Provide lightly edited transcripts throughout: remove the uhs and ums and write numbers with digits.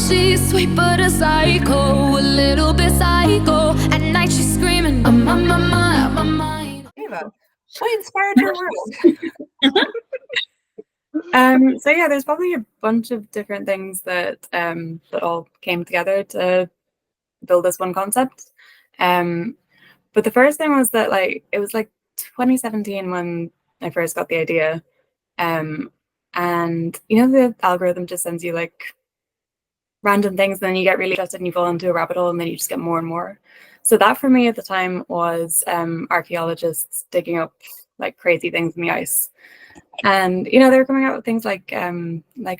she's sweet but a psycho, a little bit psycho. At night she's screaming, I'm on my mind, my mind. Ava, what inspired your world? So yeah, there's probably a bunch of different things that that all came together to build this one concept. But the first thing was that it was like 2017 when I first got the idea. And you know, the algorithm just sends you like random things, and then you get really interested and you fall into a rabbit hole, and then you just get more and more. So that for me at the time was archaeologists digging up like crazy things in the ice. And you know, they were coming out with things like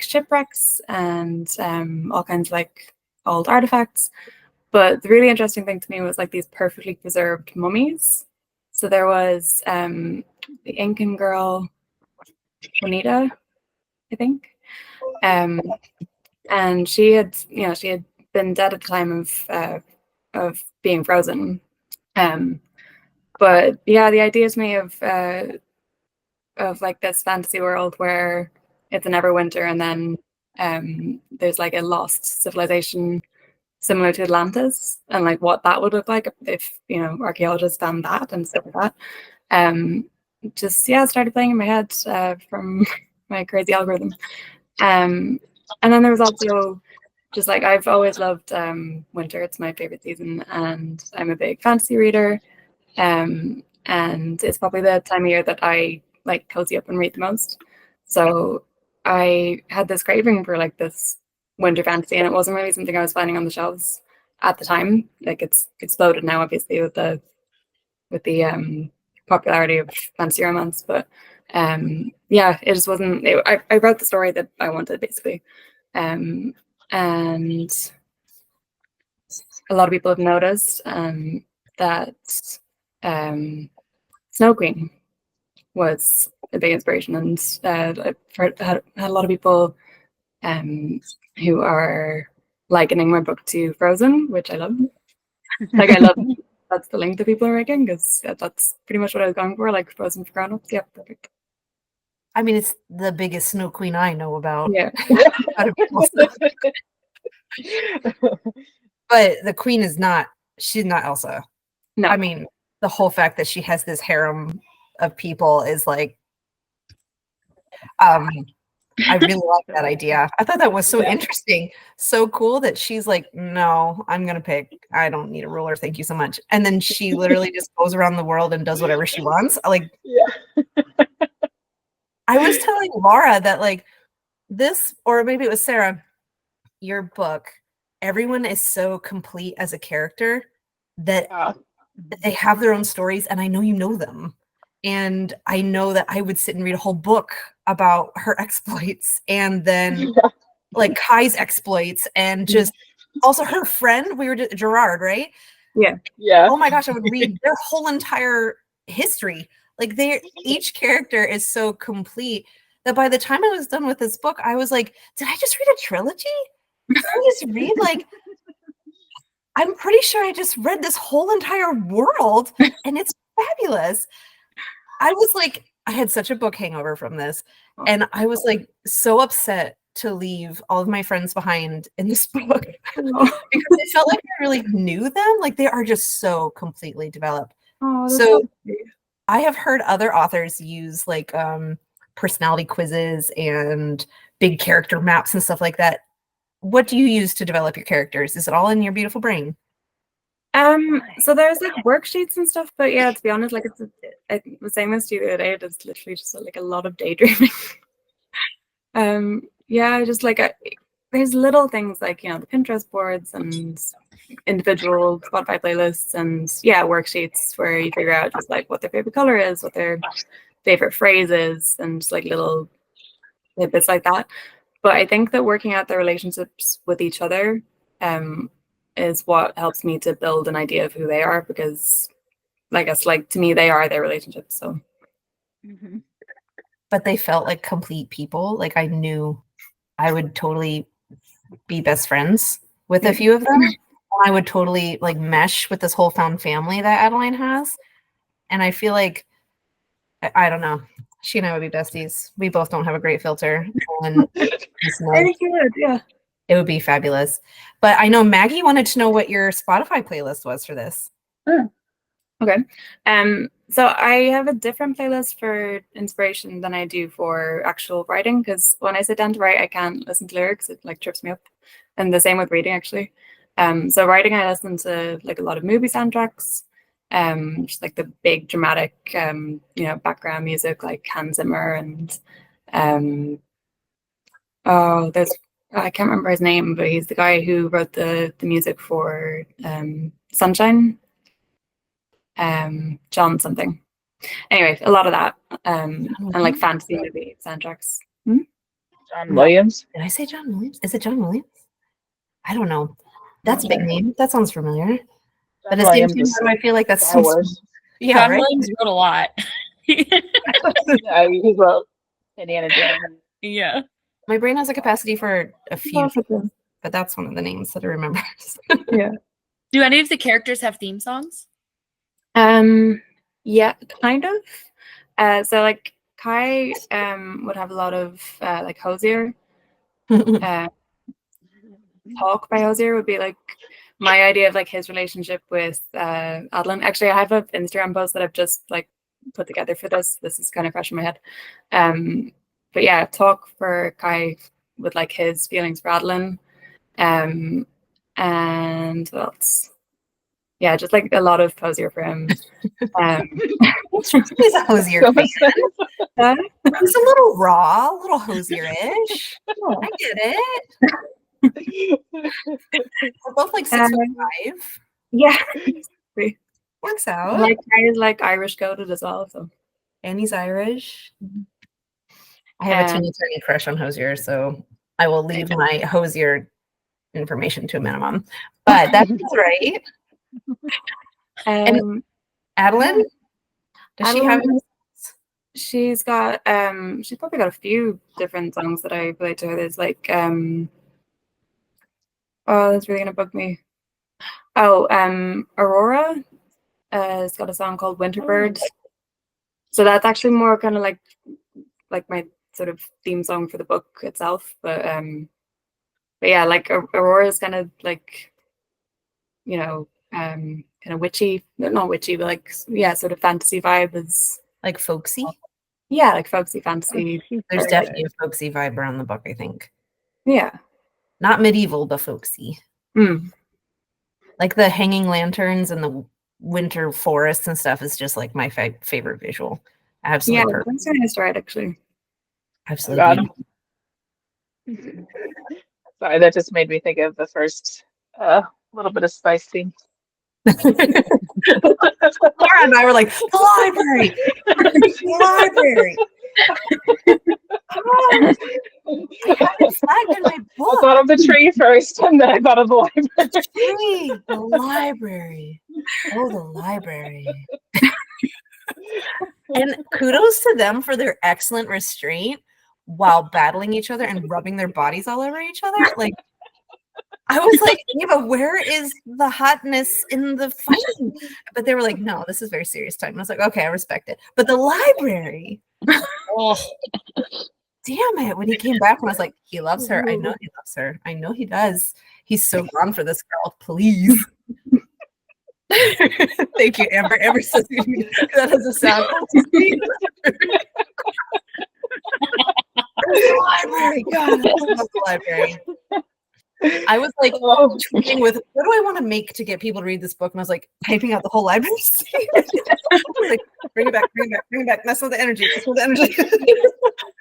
shipwrecks and all kinds of like old artifacts. But the really interesting thing to me was like these perfectly preserved mummies. So there was the Incan girl, Juanita, I think. And she had been dead at the time of being frozen. But yeah, the idea to me of like this fantasy world where it's a Neverwinter, and then there's like a lost civilization similar to Atlantis, and like what that would look like if archaeologists found that and stuff like that. Just started playing in my head from my crazy algorithm. And then there was also just like, I've always loved winter. It's my favorite season, and I'm a big fantasy reader. And it's probably the time of year that I like cozy up and read the most. So I had this craving for like this winter fantasy, and it wasn't really something I was finding on the shelves at the time. Like, it's exploded now, obviously, with the popularity of fantasy romance. But yeah, it just wasn't. I wrote the story that I wanted, basically, and a lot of people have noticed that Snow Queen was a big inspiration, and I've had a lot of people who are likening my book to Frozen, which I love. Like, I love that's the link that people are making, because that's pretty much what I was going for, like Frozen for grown-ups. Yeah, perfect. I mean, it's the biggest Snow Queen I know about. Yeah. But the queen is not, she's not Elsa. No. I mean, the whole fact that she has this harem of people is like, I really like that idea. I thought that was so interesting. So cool that she's like, no, I'm going to pick. I don't need a ruler. Thank you so much. And then she literally just goes around the world and does whatever she wants. Like, I was telling Laura that like this, or maybe it was Sarah, your book, everyone is so complete as a character that they have their own stories, and I know you know them. And I know that I would sit and read a whole book about her exploits, and then like Kai's exploits, and just also her friend, Gerard, right? Yeah. Oh my gosh, I would read their whole entire history. Like, each character is so complete that by the time I was done with this book, I was like, did I just read a trilogy? Did I just read like, I'm pretty sure I just read this whole entire world, and it's fabulous. I was like, I had such a book hangover from this, and I was like so upset to leave all of my friends behind in this book because I felt like I really knew them. Like, they are just so completely developed. So I have heard other authors use like personality quizzes and big character maps and stuff like that. What do you use to develop your characters? Is it all in your beautiful brain? So there's like worksheets and stuff, but yeah, to be honest, like I was saying this to you the other day, it's literally just like a lot of daydreaming. Yeah, just like there's little things like, the Pinterest boards and individual Spotify playlists, and worksheets where you figure out just like what their favorite color is, what their favorite phrase is, and just like little bits like that. But I think that working out their relationships with each other is what helps me to build an idea of who they are, because I guess like to me they are their relationships. So but they felt like complete people. Like, I knew I would totally be best friends with a few of them. I would totally like mesh with this whole found family that Adeline has. And I feel like, I don't know, she and I would be besties. We both don't have a great filter. And very good, yeah. It would be fabulous. But I know Maggie wanted to know what your Spotify playlist was for this. Okay. So I have a different playlist for inspiration than I do for actual writing, because when I sit down to write, I can't listen to lyrics. It like trips me up. And the same with reading, actually. So writing, I listen to like a lot of movie soundtracks, just like the big dramatic, background music like Hans Zimmer and I can't remember his name, but he's the guy who wrote the music for Sunshine. John something. Anyway, a lot of that, and like fantasy movie soundtracks. John Williams. Did I say John Williams? Is it John Williams? I don't know. That's a big name. That sounds familiar. But at the same time, I feel like that's Star Wars. Yeah, John right? Williams wrote a lot. Yeah, he wrote Indiana Jones. Yeah. My brain has a capacity for a few, but that's one of the names that I remember. Yeah. Do any of the characters have theme songs? Yeah, kind of. So like Kai would have a lot of like Hosier. Talk by Hosier would be like my idea of like his relationship with Adeline. Actually, I have an Instagram post that I've just like put together for this. This is kind of fresh in my head. But yeah, Talk for Kai with like his feelings for Adeline. And what else? Yeah, just like a lot of Hosier for him. He's a Hosier fan. He's a little raw, a little Hosier-ish. I get it. We're both like 6'5". Yeah. Works out. Like Kai is like Irish coded as well. So and he's Irish. I have a teeny tiny crush on Hosier, so I will leave my Hosier information to a minimum. But that's right. And Adeline? Does she have? She's got she's probably got a few different songs that I relate to her. There's like oh, that's really gonna bug me. Oh, Aurora has got a song called Winterbird. So that's actually more kind of like my sort of theme song for the book itself. But yeah, like Aurora is kind of like, kind of witchy, not witchy, but like, yeah, sort of fantasy vibe is like folksy. Yeah, like folksy fantasy. There's definitely a folksy vibe around the book, I think. Yeah. Not medieval, but folksy. Like the hanging lanterns and the winter forests and stuff is just like my favorite visual. Absolutely. Yeah, that's a nice ride, actually. Absolutely. Sorry, that just made me think of the first little bit of spice thing. Laura and I were like, the library. The library. I had it flagged in my book. I thought of the tree first, and then I thought of the library. The library. Oh, the library. And kudos to them for their excellent restraint while battling each other and rubbing their bodies all over each other. Like, I was like, Ava, where is the hotness in the fighting? But they were like, no, this is very serious time. And I was like, okay, I respect it. But the library. Oh, damn it. When he came back and I was like, he loves her. I know he loves her. I know he does. He's so gone for this girl. Please. Thank you, Amber. Amber says that has a sound. The library. God, I love the library. I was like tweeting with, what do I want to make to get people to read this book? And I was like typing out the whole library. I was like, bring it back. Mess with the energy.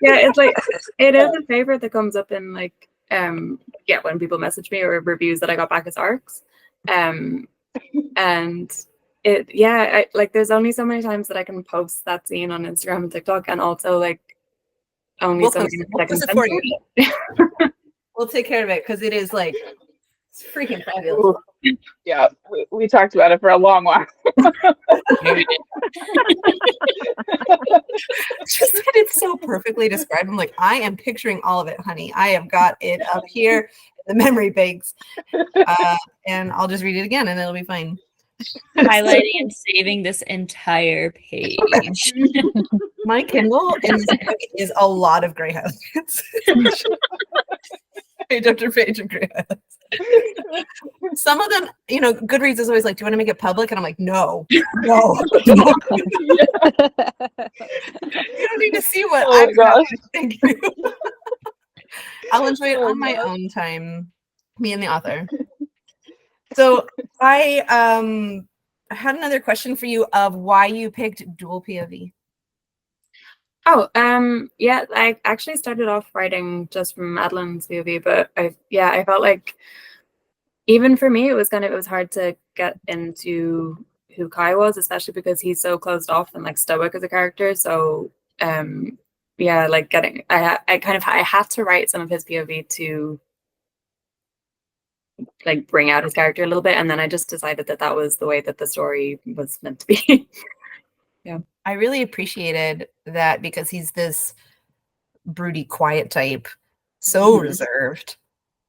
Yeah, it's like, it is a favorite that comes up in like, when people message me or reviews that I got back as arcs. And there's only so many times that I can post that scene on Instagram and TikTok, and also like only so many times I can We'll take care of it because it is like it's freaking fabulous. Yeah, we talked about it for a long while. Just that it's so perfectly described. I'm like, I am picturing all of it, honey. I have got it up here in the memory banks, and I'll just read it again, and it'll be fine. Highlighting and saving this entire page. My Kindle in this book is a lot of gray highlights. page after page of great highlights. Some of them, you know, Goodreads is always like, do you want to make it public? And I'm like, no. You don't need to see what Oh my I'm gosh. Thank you. I'll enjoy it Oh on my gosh. own time, me and the author. So I had another question for you of why you picked dual POV. Oh, yeah, I actually started off writing just from Madeline's POV, but I felt like even for me, it was hard to get into who Kai was, especially because he's so closed off and like stoic as a character. So, yeah, like I had to write some of his POV to like bring out his character a little bit, and then I just decided that was the way that the story was meant to be. Yeah, I really appreciated that because he's this broody, quiet type, so reserved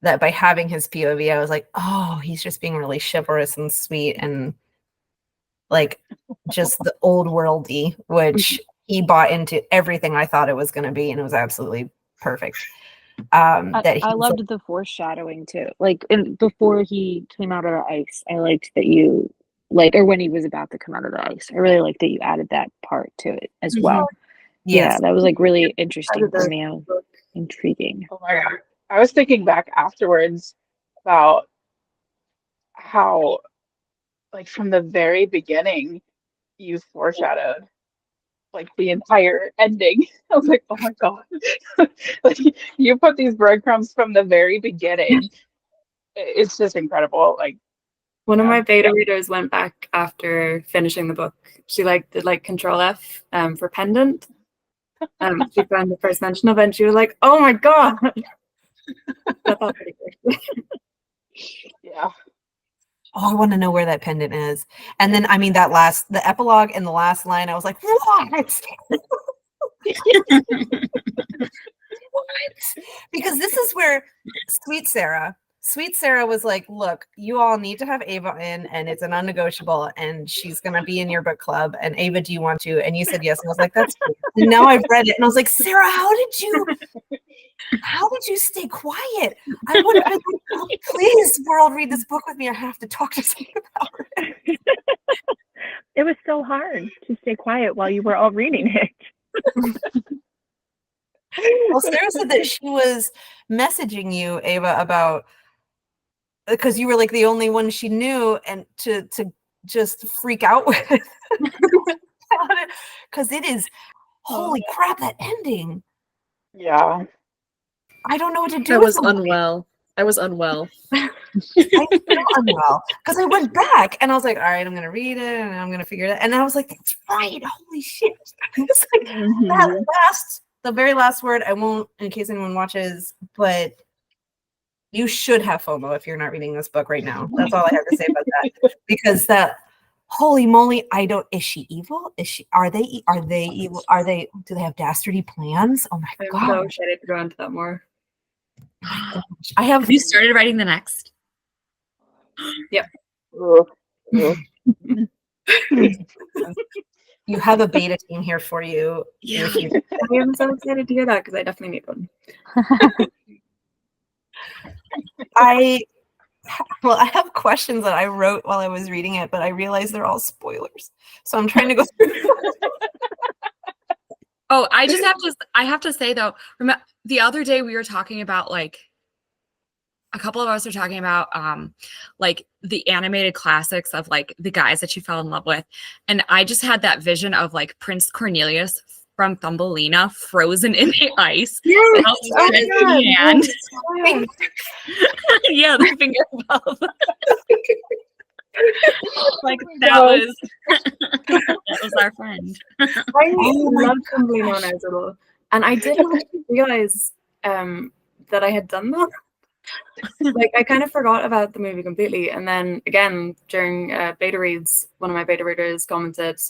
that by having his POV, I was like, oh, he's just being really chivalrous and sweet and like just the old worldy, which he bought into everything I thought it was going to be, and it was absolutely perfect. I loved the foreshadowing too. Like before he came out of the ice, I liked that you or when he was about to come out of the ice. I really liked that you added that part to it as well. Yes. Yeah, that was like really interesting for me. Intriguing. Oh my god. I was thinking back afterwards about how, like, from the very beginning, you foreshadowed like the entire ending. I was like, oh my god. Like, you put these breadcrumbs from the very beginning. It's just incredible. Like, one of my beta readers went back after finishing the book. She did Control F for pendant. She found the first mention of it, and she was like, "Oh my god!" That felt pretty good. yeah. Oh, I want to know where that pendant is. And then, I mean, the epilogue and the last line, I was like, what? What? Because this is where Sweet Sarah was like, look, you all need to have Ava in, and it's a non-negotiable, and she's going to be in your book club. And Ava, do you want to? And you said yes. And I was like, that's cool. And now I've read it. And I was like, Sarah, how did you stay quiet? I would have been like, oh, please, world, read this book with me. I have to talk to someone about it. It was so hard to stay quiet while you were all reading it. Well, Sarah said that she was messaging you, Ava, about because you were like the only one she knew, and to just freak out with because it is holy crap, that ending. Yeah. I don't know what to do. I was unwell. I was unwell because I went back and I was like, all right, I'm gonna read it and I'm gonna figure it out. And I was like, that's right. Holy shit. It's like the very last word, I won't, in case anyone watches, but you should have FOMO if you're not reading this book right now. That's all I have to say about that. Because holy moly, is she evil? Are they evil? Do they have dastardly plans? Oh my god. I'm so excited to go into that more. Have you started writing the next? Yep. You have a beta team here for you. Yeah. I'm so excited to hear that because I definitely need one. I have questions that I wrote while I was reading it, but I realized they're all spoilers. So I'm trying to go through. Oh, I have to say though, remember the other day we were talking about a couple of us are talking about like the animated classics of like the guys that you fell in love with. And I just had that vision of like Prince Cornelius from Thumbelina frozen in the ice. Yes. Hand. Yeah, the finger above. Like that was our friend. I love Thumbelina when I was little. And I didn't realize that I had done that. Like I kind of forgot about the movie completely, and then again during beta reads, one of my beta readers commented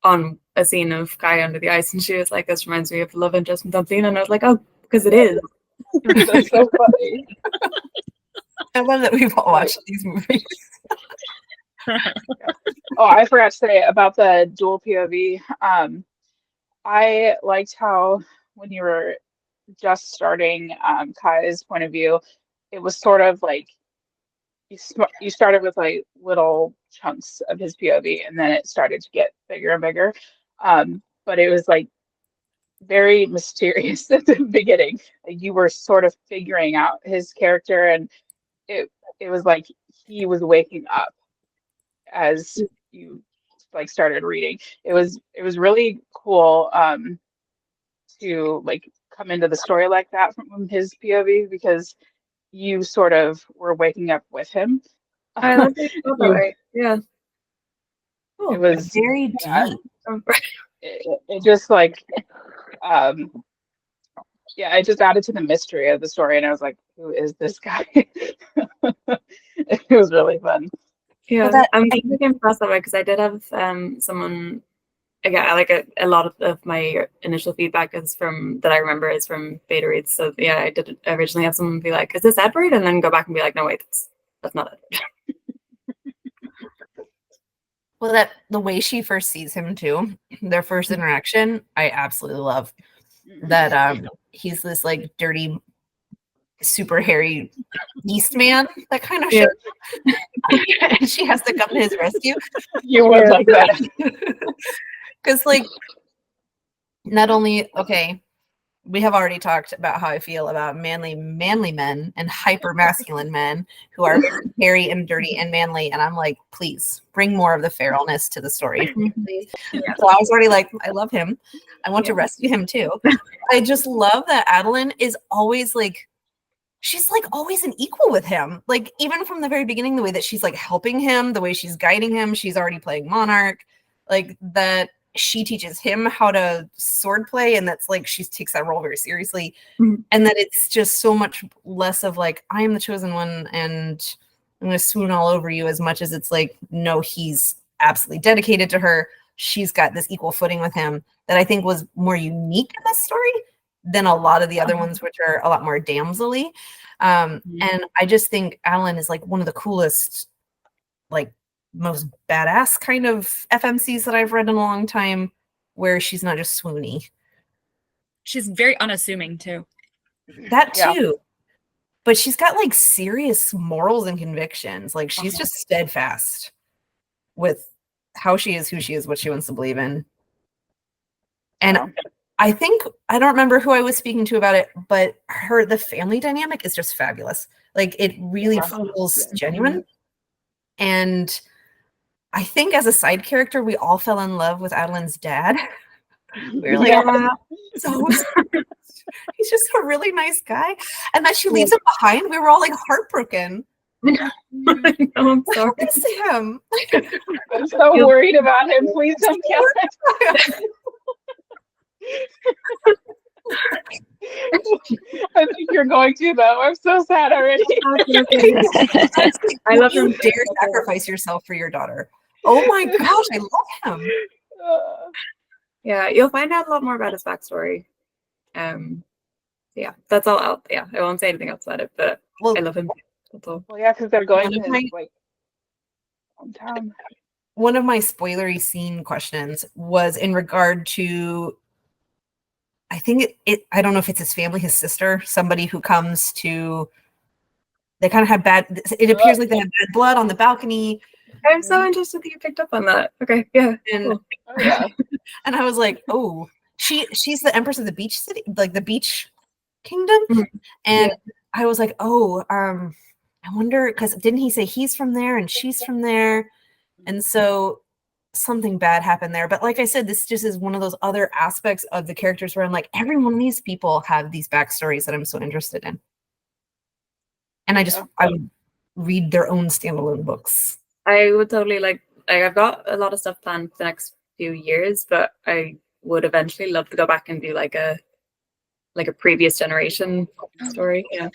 on a scene of Kai under the ice, and she was like, "This reminds me of the love interest from Thumbelina," and I was like, "Oh, because it is." That's so funny. I love that we've all watched these movies. Oh, I forgot to say about the dual POV. I liked how when you were just starting Kai's point of view, it was sort of like you started with like little chunks of his POV, and then it started to get bigger and bigger. But it was like very mysterious at the beginning. Like, you were sort of figuring out his character, and it was like he was waking up as you like started reading. It was really cool to like come into the story like that from his POV, because you sort of were waking up with him. I love it. Yeah. It was very deep. it just like yeah, it just added to the mystery of the story, and I was like, who is this guy? It was really fun. Yeah, Well, I'm really impressed that way, because I did have someone, again, like a lot of my initial feedback is from that I remember is from beta reads. So yeah, I did originally have someone be like, "Is this Edward?" and then go back and be like, "No, wait, that's not Edward." Well, that the way she first sees him too, their first interaction, I absolutely love. That he's this like dirty, super hairy beast man, that kind of shit. And she has to come to his rescue. You would like that. Because like not only we have already talked about how I feel about manly men and hyper masculine men who are very hairy and dirty and manly, and I'm like, please bring more of the feralness to the story, please. So I was already like, I love him, I want to rescue him too. I just love that Adeline is always like, she's like always an equal with him, like even from the very beginning, the way that she's like helping him, the way she's guiding him. She's already playing monarch, like that. She teaches him how to sword play, and that's like she takes that role very seriously. And that it's just so much less of like, I am the chosen one and I'm gonna swoon all over you, as much as it's like, no, he's absolutely dedicated to her. She's got this equal footing with him that I think was more unique in this story than a lot of the other ones, which are a lot more damsel-y. And I just think Alan is like one of the coolest, like most badass kind of FMCs that I've read in a long time, where she's not just swoony. She's very unassuming too. That too. But she's got like serious morals and convictions. Like she's just steadfast with how she is, who she is, what she wants to believe in. And I think, I don't remember who I was speaking to about it, but the family dynamic is just fabulous. Like it really feels genuine. And I think as a side character, we all fell in love with Adeline's dad. We were like, so he's just a really nice guy. And that she leaves him behind, we were all like heartbroken. I'm sorry. I miss him. I'm so worried about him. Please don't kill him. I think you're going to, though. I'm so sad already. I love him. Dare sacrifice yourself for your daughter. Oh my gosh, I love him. Yeah, you'll find out a lot more about his backstory. Yeah, that's all. I won't say anything else about it, but I love him. That's all. Well, yeah, because they're going to his like hometown. One of my spoilery scene questions was in regard to, I think I don't know if it's his family, his sister, somebody who comes to, they kind of have it appears like they have bad blood on the balcony. I'm so interested that you picked up on that. Okay, yeah. And cool. And I was like, oh, she's the Empress of the Beach City, like the Beach Kingdom. And I was like, oh, I wonder, because didn't he say he's from there and she's from there? And so something bad happened there. But like I said, this just is one of those other aspects of the characters where I'm like, every one of these people have these backstories that I'm so interested in. And I would read their own standalone books. I would totally like I've got a lot of stuff planned for the next few years, but I would eventually love to go back and do like a previous generation story. Yeah.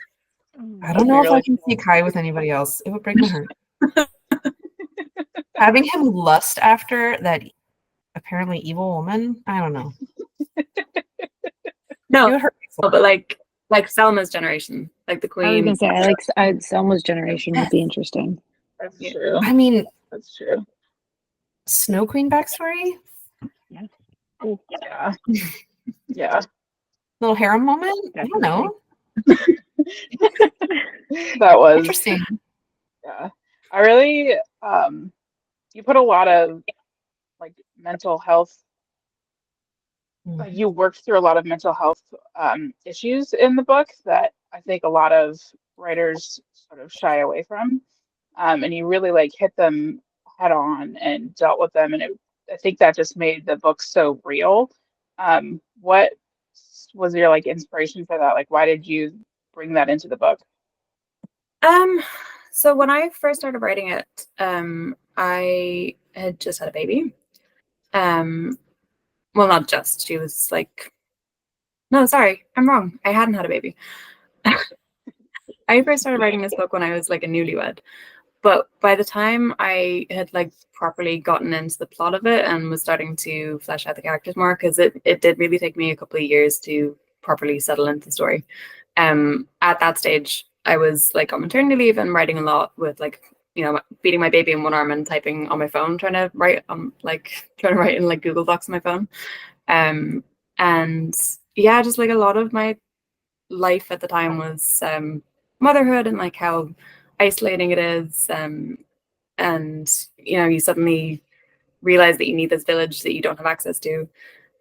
I don't know if I can see Kai with anybody else. It would break my heart. Having him lust after that apparently evil woman, I don't know. No, it would hurt me but like Selma's generation, like the queen. I was gonna say I like Selma's generation would be interesting. That's true. I mean, that's true. Snow Queen backstory? Yeah. Yeah. Little harem moment? I don't know. That was Interesting. yeah. I really you put a lot of like mental health you worked through a lot of mental health issues in the book that I think a lot of writers sort of shy away from. And you really like hit them head on and dealt with them. And I think that just made the book so real. What was your like inspiration for that? Like, why did you bring that into the book? So when I first started writing it, I had just had a baby. Well, not just. She was like, no, sorry, I'm wrong. I hadn't had a baby. I first started writing this book when I was like a newlywed. But by the time I had like properly gotten into the plot of it and was starting to flesh out the characters more, because it did really take me a couple of years to properly settle into the story. At that stage, I was like on maternity leave and writing a lot with like, you know, beating my baby in one arm and typing on my phone, trying to write in like Google Docs on my phone. And yeah, just like a lot of my life at the time was motherhood and like how isolating it is. And you know, you suddenly realize that you need this village that you don't have access to.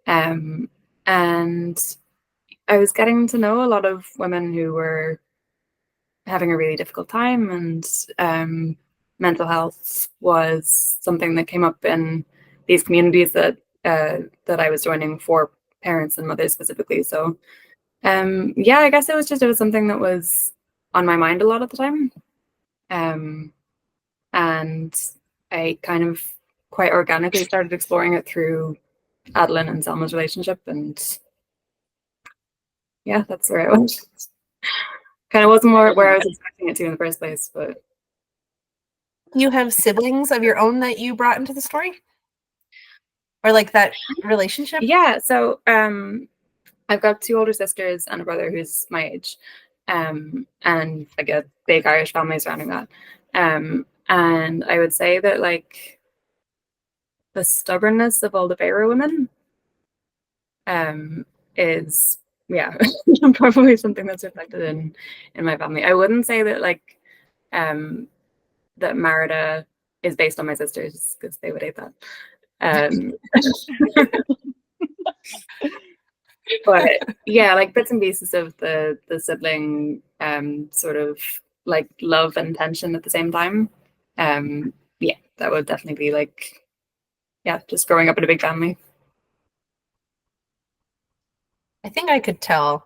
And I was getting to know a lot of women who were having a really difficult time, and mental health was something that came up in these communities that I was joining for parents and mothers specifically. So yeah, I guess it was something that was on my mind a lot at the time. And I kind of quite organically started exploring it through Adeline and Selma's relationship, and yeah, that's where it went. Kind of wasn't more where I was expecting it to in the first place, but You have siblings of your own that you brought into the story? Or like that relationship? yeah. So I've got 2 older sisters and a brother who's my age, and like a big Irish family surrounding that. And I would say that like the stubbornness of all the Pharaoh women is yeah probably something that's reflected in my family. I wouldn't say that like that Merida is based on my sisters, because they would hate that. But yeah, like bits and pieces of the sibling sort of like love and tension at the same time. Yeah, that would definitely be like, yeah, just growing up in a big family. I think I could tell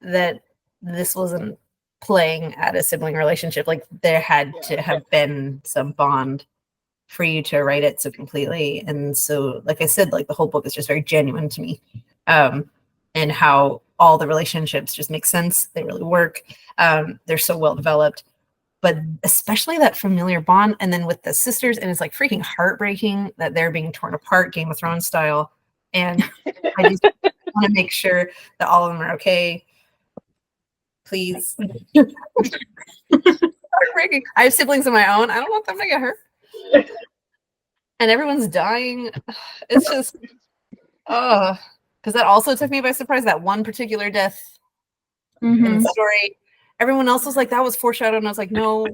that this wasn't playing at a sibling relationship. Like there had to have been some bond for you to write it so completely. And so, like I said, like the whole book is just very genuine to me. And how all the relationships just make sense. They really work. They're so well developed. But especially that familiar bond, and then with the sisters, and it's like freaking heartbreaking that they're being torn apart, Game of Thrones style. And I just want to make sure that all of them are okay. Please. Heartbreaking. I have siblings of my own. I don't want them to get hurt. And everyone's dying. It's just, because that also took me by surprise. That one particular death in the story. Everyone else was like, that was foreshadowed, and I was like, no.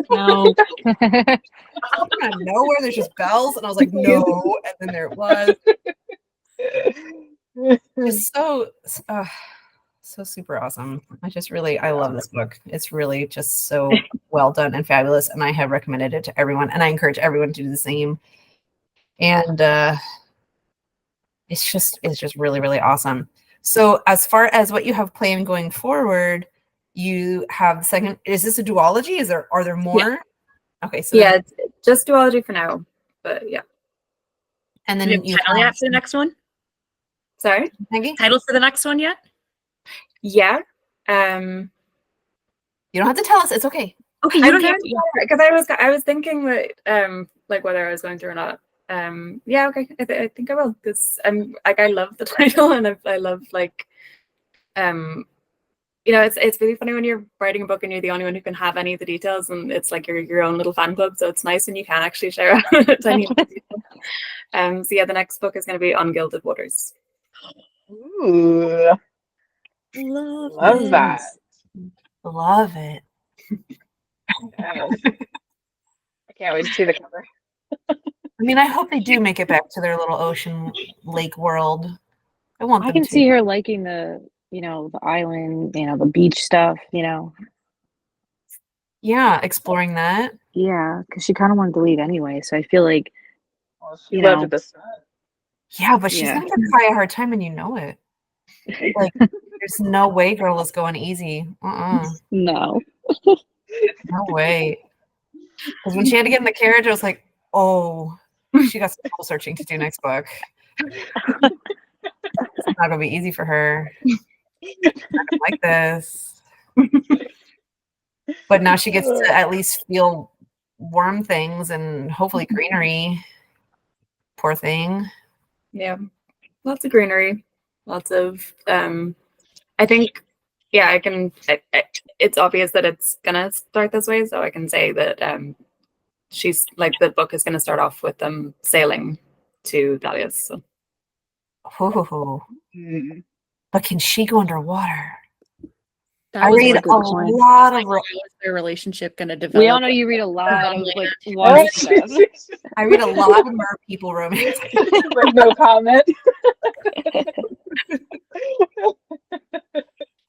No. Out of nowhere, there's just bells, and I was like, no. And then there it was. It's so super awesome. I love this book. It's really just so well done and fabulous, and I have recommended it to everyone, and I encourage everyone to do the same. And it's just really, really awesome. So as far as what you have planned going forward, you have the second, is this a duology? Are there more? Yeah. Okay, so yeah, it's just duology for now, but yeah. And then you title yet for the next one? Sorry? Maggie? Title for the next one yet? Yeah. You don't have to tell us. It's okay. Okay, you don't have to. Because I was thinking that like whether I was going to or not. Yeah, okay. I think I will, because I'm like, I love the title, and I love like you know, it's really funny when you're writing a book and you're the only one who can have any of the details, and it's like your own little fan club. So it's nice when you can actually share out tiny details. So yeah, the next book is going to be On Gilded Waters. Ooh, love that. Love it. Yes. I can't wait to see the cover. I mean, I hope they do make it back to their little ocean lake world. I want I them can to. see her liking the, the island, the beach stuff, Yeah, exploring that. Yeah, because she kind of wanted to leave anyway. So I feel like, Well, she loved the sun. Yeah, but she's Yeah. gonna give Kai a hard time, and you know it. Like, there's no way girl is going easy. No. No way. Because when she had to get in the carriage, I was like, oh, she got some soul searching to do next book. It's not gonna be easy for her. She's not gonna like this. But now she gets to at least feel worm things and hopefully greenery. Poor thing. Yeah, lots of greenery, lots of. I think, yeah, I can. It's obvious that it's gonna start this way, so I can say that she's like the book is gonna start off with them sailing to Dahlia's. So. But can she go underwater? I read a lot of. How is their relationship going to develop? We all know you read a lot of like water stuff. I read a lot of mer people romance. No comment.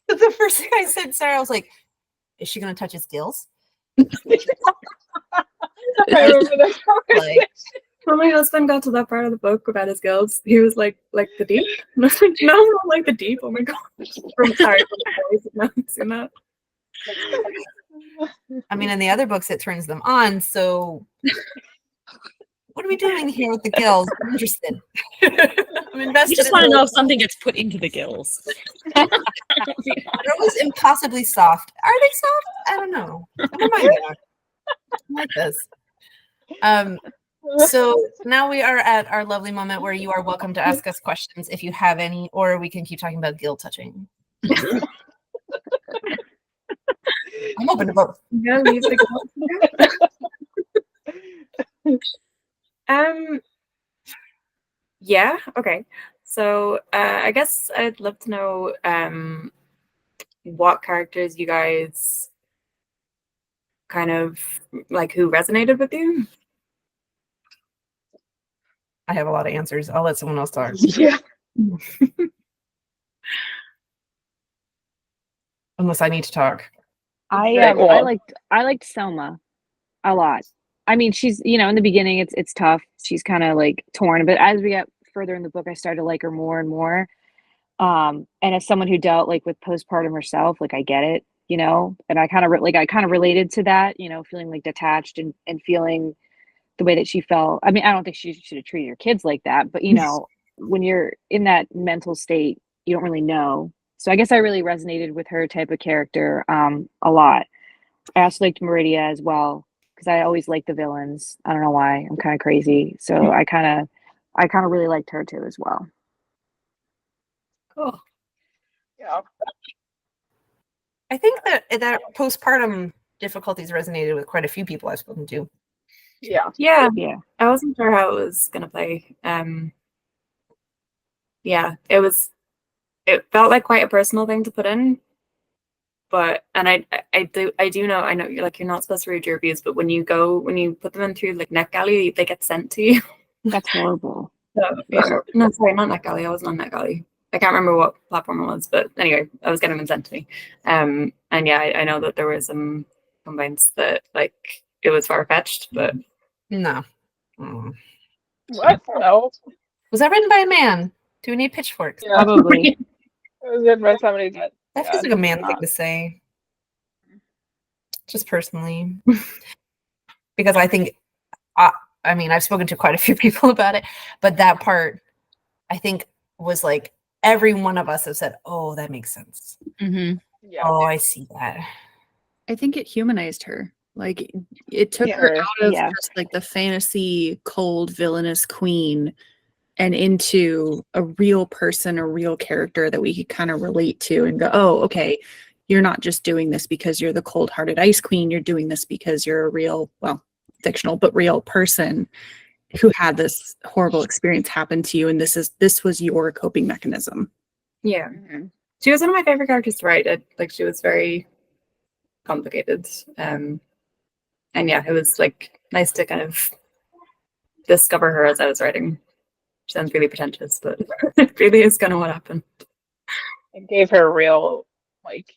The first thing I said, Sarah, I was like, "Is she going to touch his gills?" I remember that conversation. When my husband got to that part of the book about his gills, he was like the deep? And I was like, no, not like the deep. Oh my god. Sorry for the voice. I've not seen that. I mean, in the other books, it turns them on. So, what are we doing here with the gills? I'm interested. I'm invested. You just want to know if something gets put into the gills. They're always impossibly soft. Are they soft? I don't know. Never mind that. I like this. So now we are at our lovely moment where you are welcome to ask us questions if you have any, or we can keep talking about gill touching. I'm open to both. Yeah, leave the gills. Yeah, okay. So I guess I'd love to know what characters you guys kind of like who resonated with you. I have a lot of answers. I'll let someone else talk. Yeah. Unless I need to talk. I liked Selma a lot. I mean, she's in the beginning it's tough. She's kind of like torn, but as we get further in the book, I started to like her more and more. And as someone who dealt like with postpartum herself, like I get it, and I kind of related to that, feeling like detached and feeling the way that she felt. I mean, I don't think she should have treated her kids like that, but when you're in that mental state, you don't really know. So I guess I really resonated with her type of character a lot. I also liked Meridia as well because I always liked the villains. I don't know why. I'm kind of crazy, so I kind of really liked her too as well. Cool. Yeah. I think that postpartum difficulties resonated with quite a few people I've spoken to. Yeah. I wasn't sure how it was gonna play. Yeah, it felt like quite a personal thing to put in. But I do know, I know you're not supposed to read your reviews, but when you put them in through like NetGalley, they get sent to you. That's horrible. So, yeah. No, sorry, not NetGalley. I wasn't on NetGalley. I can't remember what platform it was, but anyway, I was getting them sent to me. And yeah, I know that there were some complaints that like it was far fetched, but No. What? No. Was that written by a man? Do we need pitchforks? Yeah. Probably. It was written by somebody That feels like a man thing to say. Just personally. Because I think, I mean, I've spoken to quite a few people about it, but that part, I think, was like every one of us have said, oh, that makes sense. Mm-hmm. Yeah. Oh, I see that. I think it humanized her. Like it took her out of just like the fantasy, cold, villainous queen and into a real person, a real character that we could kind of relate to and go, oh, okay, you're not just doing this because you're the cold-hearted ice queen. You're doing this because you're a real, well, fictional, but real person who had this horrible experience happen to you. And this was your coping mechanism. Yeah. Mhm. She was one of my favorite characters to write. Like she was very complicated. And yeah, it was like nice to kind of discover her as I was writing. Sounds really pretentious, but it really is kind of what happened. It gave her real like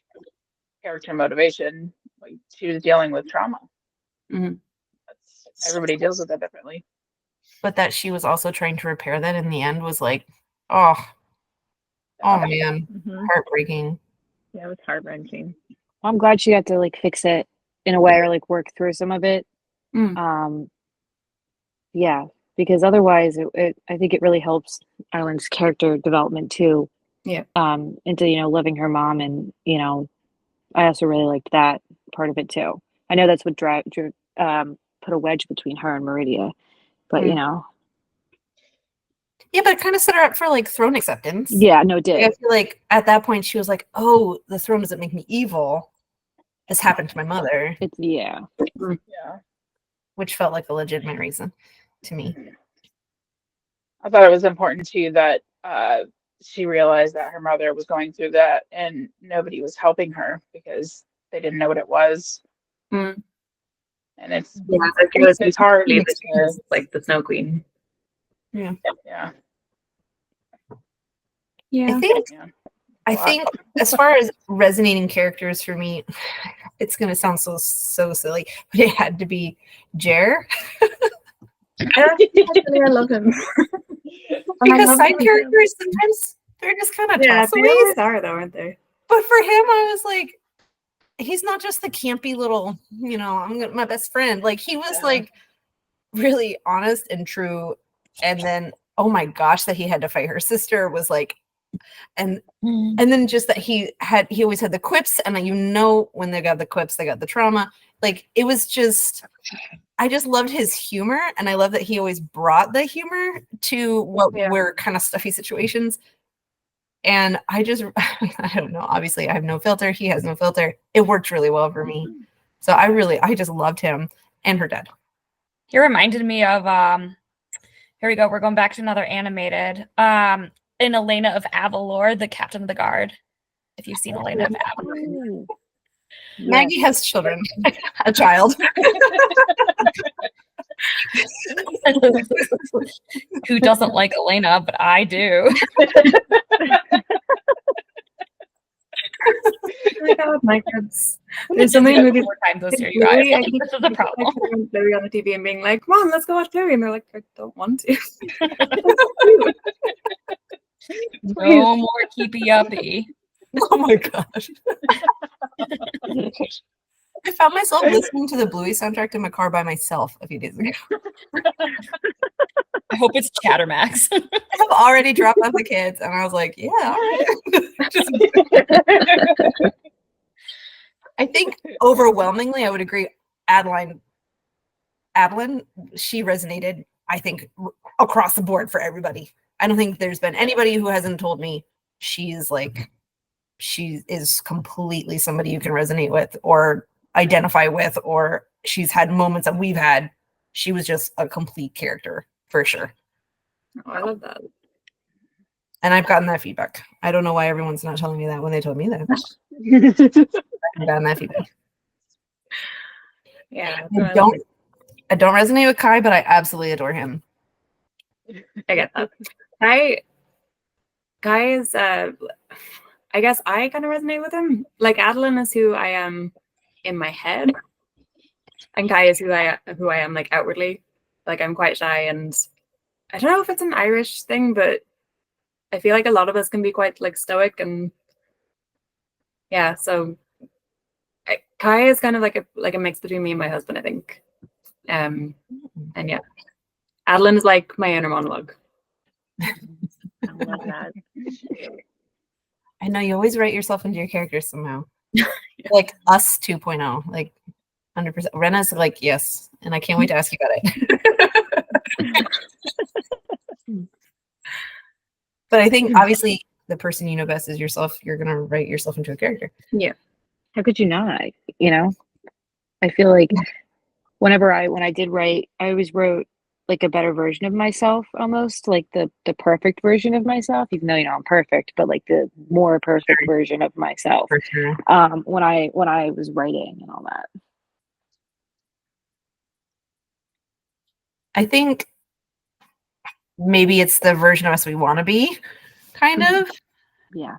character motivation. Like she was dealing with trauma. Mhm. Everybody deals with that differently. But that she was also trying to repair that in the end was like, oh man, heartbreaking. Yeah, it was heart-wrenching. I'm glad she got to like fix it in a way or like work through some of it. Mm. Yeah, because otherwise I think it really helps Island's character development too. Yeah. Into, loving her mom, and, I also really liked that part of it too. I know that's what put a wedge between her and Meridia, but Mm. Yeah, but it kind of set her up for like throne acceptance. Yeah, no, it did. I feel like at that point she was like, oh, the throne doesn't make me evil. This happened to my mother. Yeah. Yeah. Which felt like a legitimate reason to me. I thought it was important too that she realized that her mother was going through that and nobody was helping her because they didn't know what it was. Mm. And it's it's hard. Like the Snow Queen. Yeah. Yeah. Yeah. I think as far as resonating characters for me, it's gonna sound so silly, but it had to be Jer. I love him. Because side characters sometimes they're just kind of they tossaways. always are though, aren't they? But for him, I was like, he's not just the campy little, my best friend. Like he was like really honest and true. And then, oh my gosh, that he had to fight her sister was like, and then just that he always had the quips, and when they got the quips, they got the trauma. Like it was just, I just loved his humor, and I love that he always brought the humor to what were kind of stuffy situations. And I don't know. Obviously, I have no filter. He has no filter. It worked really well for me. So I just loved him and her dad. He reminded me of here we go. We're going back to another animated. In Elena of Avalor, the captain of the guard. If you've seen Elena of Avalor. Maggie has children. A child. Who doesn't like Elena, but I do. My kids. There's so many movies. 4 times this year, you guys. I keep This is a problem. Chloe on the TV and being like, "Mom, let's go watch Chloe," and they're like, "I don't want to." No more keepy uppy. Oh my gosh. I found myself listening to the Bluey soundtrack in my car by myself a few days ago. I hope it's Chattermax. I've already dropped off the kids, and I was like, yeah, all right. I think overwhelmingly, I would agree. Adeline, she resonated, I think, across the board for everybody. I don't think there's been anybody who hasn't told me she is completely somebody you can resonate with or identify with, or she's had moments that we've had. She was just a complete character for sure. Oh, I love that. And I've gotten that feedback. I don't know why everyone's not telling me that when they told me that. I've gotten that feedback. Yeah. I don't resonate with Kai, but I absolutely adore him. I get that. Kai is I guess I kind of resonate with him. Like Adeline is who I am in my head, and Kai is who I am like outwardly. Like I'm quite shy, and I don't know if it's an Irish thing, but I feel like a lot of us can be quite like stoic, and yeah. So Kai is kind of like a mix between me and my husband, I think. And yeah, Adeline is like my inner monologue. I love that. I know you always write yourself into your characters somehow. Like us 2.0, like 100%. Rena's like, yes. And I can't wait to ask you about it. But I think obviously the person you know best is yourself. You're going to write yourself into a character. Yeah. How could you not? I feel like when I did write, I always wrote like a better version of myself, almost like the perfect version of myself, even though I'm perfect, but like the more perfect version of myself. For sure. When I was writing and all that. I think maybe it's the version of us we want to be, kind of. Yeah.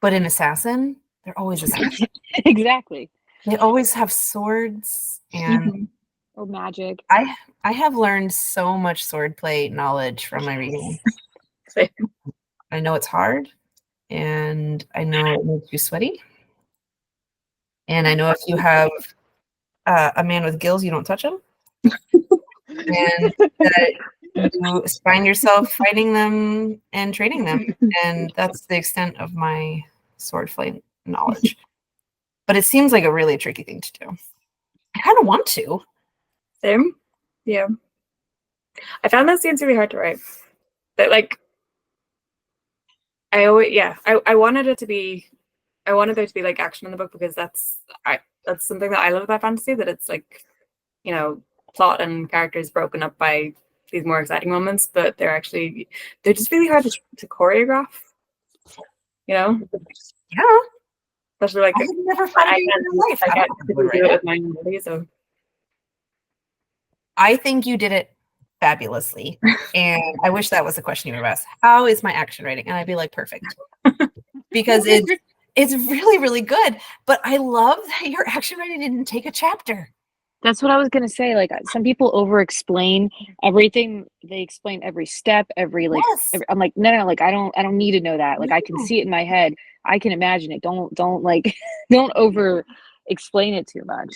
But in Assassin, they're always assassins. Exactly. They always have swords and or magic. I have learned so much swordplay knowledge from my reading. I know it's hard, and I know it makes you sweaty, and I know if you have a man with gills, you don't touch him, and that you find yourself fighting them and trading them, and that's the extent of my swordplay knowledge. But it seems like a really tricky thing to do. I kind of want to. Same. Yeah. I found that scenes really hard to write. But like, I wanted there to be like action in the book, because that's something that I love about fantasy, that it's like, plot and characters broken up by these more exciting moments, but they're just really hard to choreograph. Yeah. Especially like I have never found it in real life. I can't do it with my own body, so I think you did it fabulously. And I wish that was the question you were asked. How is my action writing? And I'd be like, perfect. Because it's really, really good. But I love that your action writing didn't take a chapter. That's what I was gonna say. Like, some people over-explain everything. They explain every step, I'm like, no, like I don't need to know that. Like, I can see it in my head. I can imagine it. Don't like, don't over-explain it too much.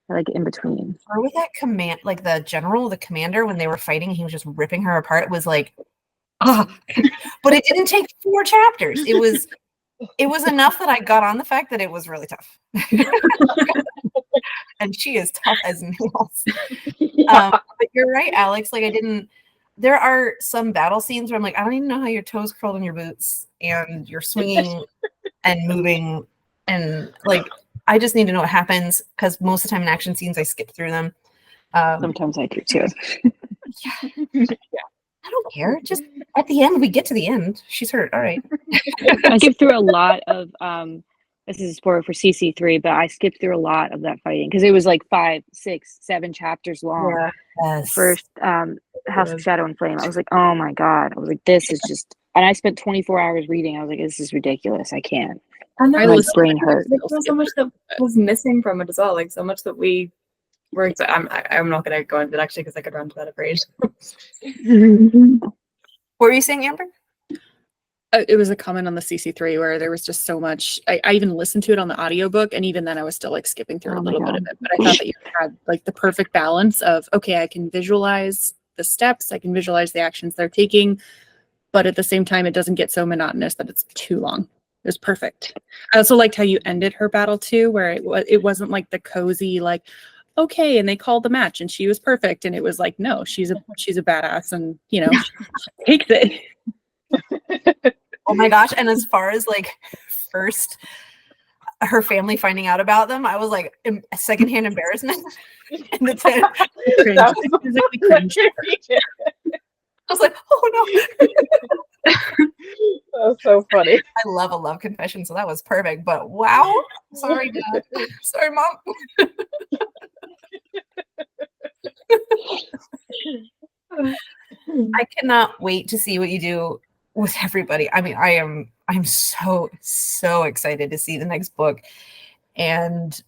Like, in between. Or with that command, like the commander, when they were fighting, he was just ripping her apart. It was like, but it didn't take 4 chapters. It was enough that I got on the fact that it was really tough. And she is tough as nails. But you're right, Alex. Like, there are some battle scenes where I'm like, I don't even know how your toes curled in your boots and you're swinging and moving. And like, I just need to know what happens, because most of the time in action scenes, I skip through them. Sometimes I do too. Yeah. I don't care. Just at the end, we get to the end. She's hurt. All right. I skipped through a lot of this is for CC3, but I skipped through a lot of that fighting because it was like 5, 6, 7 chapters long. Yeah. Yes. First House of Shadow and Flame. I was like, oh my god. I was like, this is just, and I spent 24 hours reading. I was like, this is ridiculous. I can't. My brain hurt. There was so much that was missing from it as well. Like, so much that we were. I'm not going to go into it actually, because I could run to that afraid. What were you saying, Amber? It was a comment on the CC3 where there was just so much. I even listened to it on the audiobook, and even then I was still like skipping through a little bit of it. But I thought that you had like the perfect balance of, okay, I can visualize the steps, I can visualize the actions they're taking, but at the same time, it doesn't get so monotonous that it's too long. It was perfect. I also liked how you ended her battle too, where it wasn't like the cozy, like, okay, and they called the match and she was perfect, and it was like, no, she's a badass, and takes it. Oh my gosh. And as far as like first her family finding out about them, I was like secondhand embarrassment in the tent. I was like, oh no. That was so funny. I love a love confession, so that was perfect. But wow, sorry, Dad. Sorry, Mom. I cannot wait to see what you do with everybody. I mean, I'm so excited to see the next book and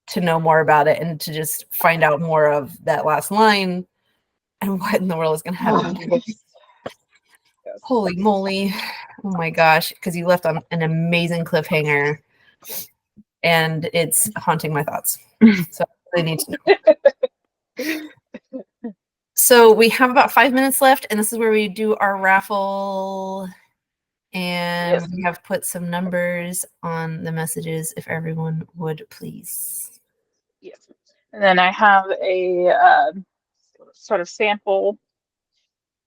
to know more about it, and to just find out more of that last line and what in the world is going to happen. Holy moly. Oh my gosh. Because you left on an amazing cliffhanger, and it's haunting my thoughts. So I need to know. So we have about 5 minutes left, and this is where we do our raffle. And we have put some numbers on the messages, if everyone would please. Yes. And then I have a sort of sample.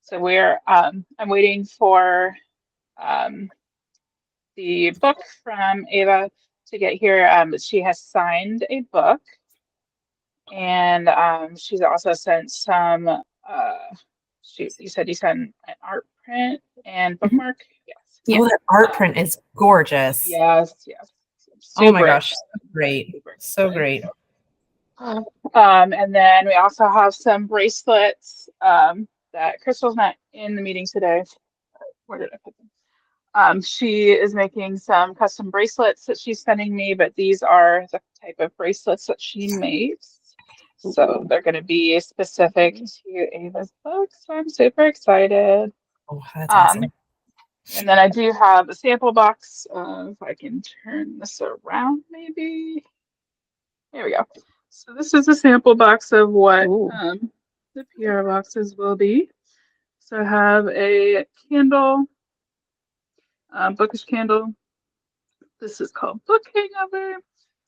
So I'm waiting for the book from Ava to get here. She has signed a book, and she's also sent some shoot, you said an art print and bookmark? Yes. Yeah. Oh, that art print is gorgeous. Yes. Oh my Super gosh, great. So great. And then we also have some bracelets that Crystal's not in the meeting today. Where did I put them? She is making some custom bracelets that she's sending me, but these are the type of bracelets that she makes. So they're going to be specific to Ava's book. So I'm super excited. Oh, that's awesome. And then I do have a sample box. If I can turn this around, maybe. There we go. So this is a sample box of what the PR boxes will be. So I have a candle, bookish candle. This is called Book Hangover.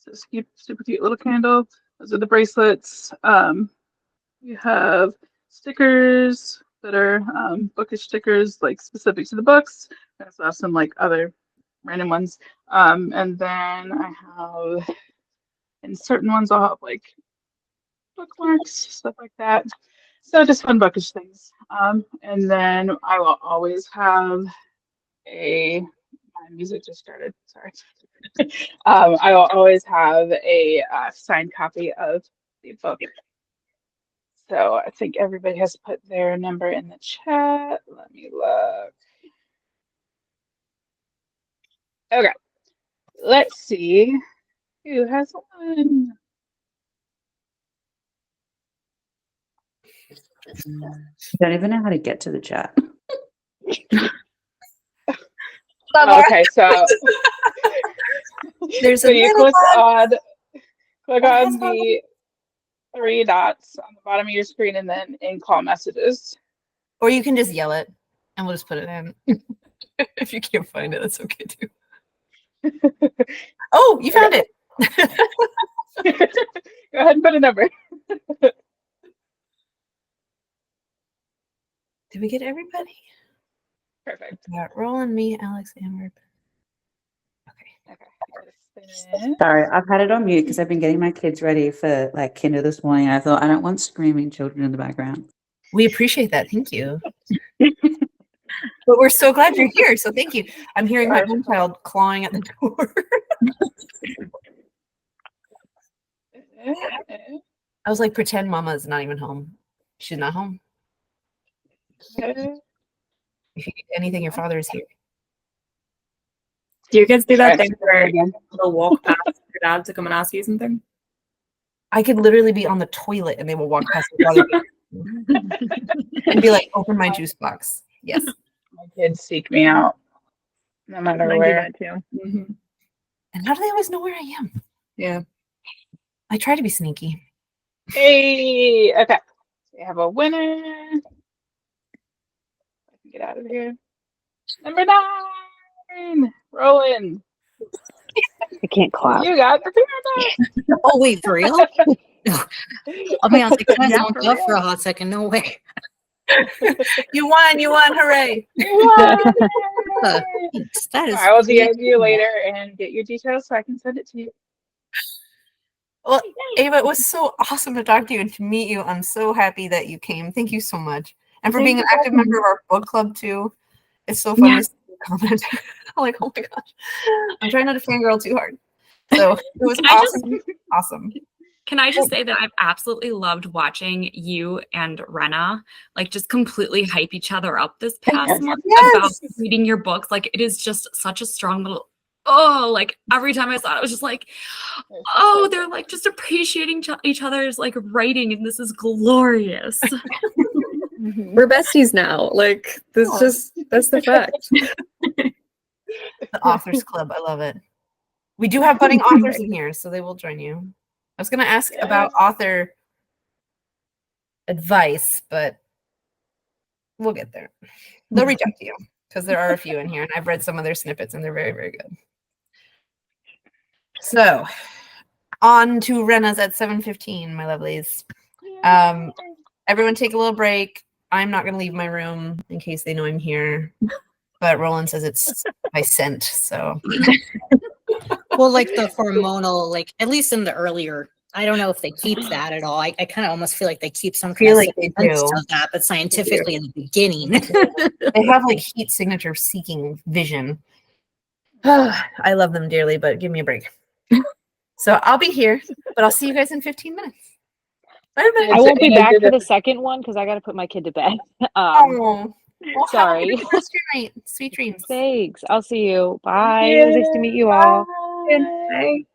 It's a super cute little candle. Those are the bracelets. You have stickers that are bookish stickers, like specific to the books. I also have some like other random ones. And then I have, in certain ones, I'll have like bookmarks, stuff like that. So just fun bookish things. And then I will always have my music just started, sorry. I will always have a signed copy of the book. So I think everybody has put their number in the chat. Let me look. Okay. Let's see who has one. I don't even know how to get to the chat. Okay, so there's so you click on the three dots on the bottom of your screen and then in call messages. Or you can just yell it and we'll just put it in. If you can't find it, that's okay too. Oh, you found it. Go ahead and put a number. Did we get everybody? Perfect. Got Roland, me, Alex, Amber. Okay. Sorry, I've had it on mute because I've been getting my kids ready for like kinder this morning. I thought I don't want screaming children in the background. We appreciate that. Thank you. But we're so glad you're here. So thank you. I'm hearing my own child clawing at the door. I was like, pretend Mama is not even home. She's not home. If you need anything, your father is here. Do you kids do that thing where they'll walk past your dad to come and ask you something? I could literally be on the toilet and they will walk past my father and be like, open my juice box. Yes. My kids seek me out no matter where. Too. Mm-hmm. And how do they always know where I am? Yeah. I try to be sneaky. Hey, okay. We have a winner. I can get out of here. Number 9, Roland. I can't clap. You got the pyramid. Oh wait, for real? I mean, I was like, can I zoned up for a hot second? No way. You won, hooray. Thanks. That is. I will DM you later and get your details so I can send it to you. Well, Ava, it was so awesome to talk to you and to meet you. I'm so happy that you came. Thank you so much. And for being an active member of our book club too. It's so fun to see you comment. I'm like, oh my gosh. I'm trying not to fangirl too hard. So it was awesome. Awesome. Can I just say that I've absolutely loved watching you and Renna like just completely hype each other up this past month about reading your books. Like it is just such a strong little like every time I saw it, I was just like, oh, they're like just appreciating each other's like writing, and this is glorious. We're besties now. Like that's the fact. The authors club. I love it. We do have budding authors in here, so they will join you. I was going to ask about author advice, but we'll get there. They'll reach out to you because there are a few in here, and I've read some of their snippets, and they're very, very good. So, on to Renna's at 7:15, my lovelies. Everyone take a little break. I'm not going to leave my room in case they know I'm here, but Roland says it's by scent, so... Well, like the hormonal, like at least in the earlier I don't know if they keep that at all. I kind of almost feel like they keep some feel kind like of they sense do. of that, but scientifically in the beginning. They have like heat signature seeking vision. I love them dearly, but give me a break. So I'll be here, but I'll see you guys in 15 minutes. Bye bye. Yeah, I so won't be Anna back did for a- the second one because I got to put my kid to bed. Oh, well, Sorry. Have a good rest of your night. Sweet dreams. Thanks. I'll see you. Bye. It was nice to meet you all. Bye.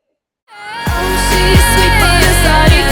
Oh, she's sweet but a psycho.